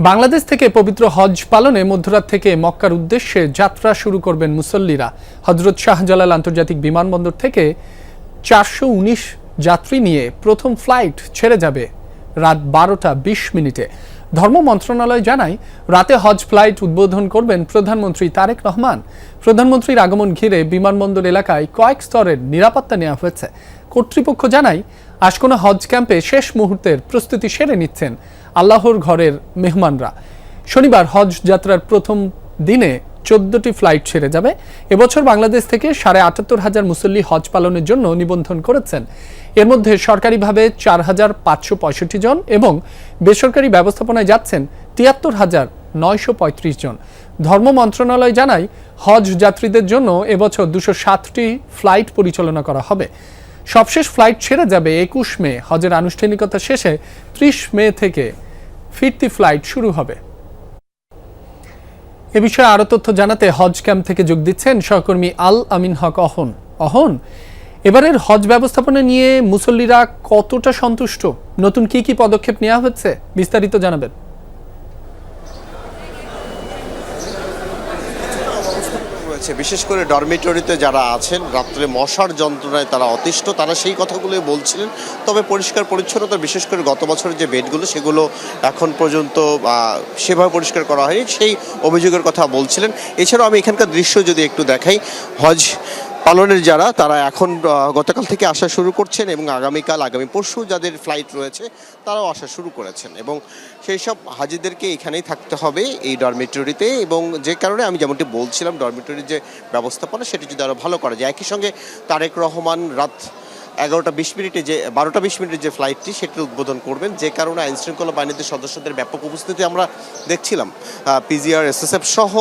বাংলাদেশ থেকে পবিত্র হজ পালনে মধ্যরাত থেকে মক্কার উদ্দেশ্যে যাত্রা শুরু করবেন মুসল্লিরা। হযরত শাহজালাল আন্তর্জাতিক বিমানবন্দর থেকে ৪১৯ যাত্রী নিয়ে প্রথম ফ্লাইট ছেড়ে যাবে রাত ১২টা ২০ মিনিটে। ধর্ম মন্ত্রণালয় জানায়, রাতে হজ ফ্লাইট উদ্বোধন করবেন প্রধানমন্ত্রী তারেক রহমান। প্রধানমন্ত্রীর আগমন ঘিরে বিমানবন্দর এলাকায় কয়েক স্তরের নিরাপত্তা নেওয়া হয়েছে। কর্তৃপক্ষ জানায়, আশকোনা হজ ক্যাম্পে শেষ মুহূর্তের প্রস্তুতি সেরে নিচ্ছেন আল্লাহর ঘরের মেহমানরা। শনিবার হজ যাত্রার প্রথম দিনে ১৪টি ফ্লাইট ছেড়ে যাবে। এবছর বাংলাদেশ থেকে ৭৮,৫০০ মুসল্লি হজ পালনের জন্য নিবন্ধন করেছেন। এর মধ্যে সরকারিভাবে ৪,৫৬৫ জন এবং বেসরকারি ব্যবস্থাপনায় যাচ্ছেন ৭৩,৯৩৫ জন। ধর্ম মন্ত্রণালয় জানায়, হজ যাত্রীদের জন্য এবছর ২৬০টি ফ্লাইট পরিচালনা করা হবে। সবশেষ ফ্লাইট ছেড়ে যাবে ২১ মে। হজের আনুষ্ঠানিকতা শেষে ৩০ মে থেকে ফিরতি ফ্লাইট শুরু হবে। এ বিষয়ে আরো তথ্য জানাতে হজ ক্যাম্প থেকে যোগ দিচ্ছেন সহকর্মী আল আমিন হক অহন। এবারের হজ ব্যবস্থাপনা নিয়ে মুসল্লিরা কতটা সন্তুষ্ট? নতুন কি কি পদক্ষেপ নেওয়া হচ্ছে, বিস্তারিত জানাবেন। বিশেষ করে ডরমিটরিতে যারা আছেন, রাত্রে মশার যন্ত্রণায় তারা অতিষ্ঠ, তারা সেই কথাগুলোই বলছিলেন। তবে পরিষ্কার পরিচ্ছন্নতা, বিশেষ করে গত বছরের যে বেডগুলো, সেগুলো এখন পর্যন্ত সেভাবে পরিষ্কার করা হয়নি, সেই অভিযোগের কথা বলছিলেন। এছাড়াও আমি এখানকার দৃশ্য যদি একটু দেখাই, হজ পালনের যারা, তারা এখন গতকাল থেকে আসা শুরু করছেন এবং আগামী পরশু যাদের ফ্লাইট রয়েছে তারাও আসা শুরু করেছেন। এবং সেই সব হাজিদেরকে এখানেই থাকতে হবে, এই ডরমিটরিতে। এবং যে কারণে আমি যেমনটি বলছিলাম, ডরমিটরির যে ব্যবস্থাপনা সেটি যদি আরও ভালো করা যায়। একই সঙ্গে তারেক রহমান রাত 12টা 20 মিনিটের যে ফ্লাইটটি, সেটির উদ্বোধন করবেন। যে কারণে আইনশৃঙ্খলা বাহিনীর সদস্যদের ব্যাপক উপস্থিতি আমরা দেখছিলাম। পিজিআর, এসএসএফ সহ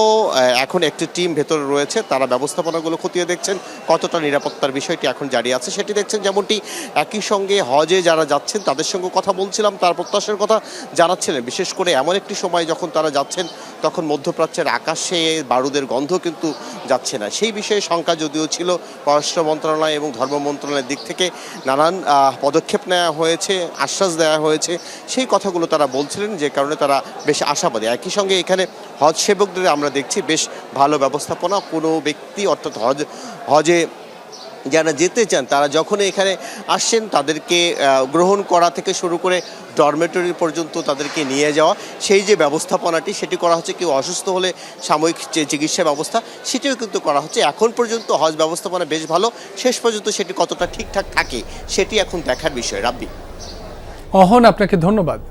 এখন একটি টিম ভেতরে রয়েছে, তারা ব্যবস্থাপনাগুলো খতিয়ে দেখছেন। কতটা নিরাপত্তার বিষয়টি এখন জারি আছে সেটি দেখছেন। যেমনটি একই সঙ্গে হজে যারা যাচ্ছেন তাদের সঙ্গে কথা বলছিলাম, তার প্রত্যাশার কথা জানাচ্ছিলেন। বিশেষ করে এমন একটি সময় যখন তারা যাচ্ছেন, তখন মধ্যপ্রাচ্যের আকাশে বারুদের গন্ধ কিন্তু যাচ্ছে না। সেই বিষয়ে শঙ্কা যদিও ছিল, পররাষ্ট্র মন্ত্রণালয় এবং ধর্ম মন্ত্রণালয়ের দিক থেকে নানান পদক্ষেপ নেওয়া হয়েছে, আশ্বাস দেওয়া হয়েছে, সেই কথাগুলো তারা বলছিলেন, যে কারণে তারা বেশ আশাবাদী। একই সঙ্গে এখানে হজ সেবকদের আমরা দেখছি বেশ ভালো ব্যবস্থাপনা। কোনো ব্যক্তি, অর্থাৎ হজে যারা যেতে চান, তারা যখন এখানে আসছেন তাদেরকে গ্রহণ করা থেকে শুরু করে ডরমেটরি পর্যন্ত তাদেরকে নিয়ে যাওয়া, সেই যে ব্যবস্থাপনাটি সেটি করা হচ্ছে। কেউ অসুস্থ হলে সাময়িক যে চিকিৎসা ব্যবস্থা, সেটিও কিন্তু করা হচ্ছে। এখন পর্যন্ত হজ ব্যবস্থাপনা বেশ ভালো। শেষ পর্যন্ত সেটি কতটা ঠিকঠাক থাকে সেটি এখন দেখার বিষয়। রাব্বি, অহন, আপনাকে ধন্যবাদ।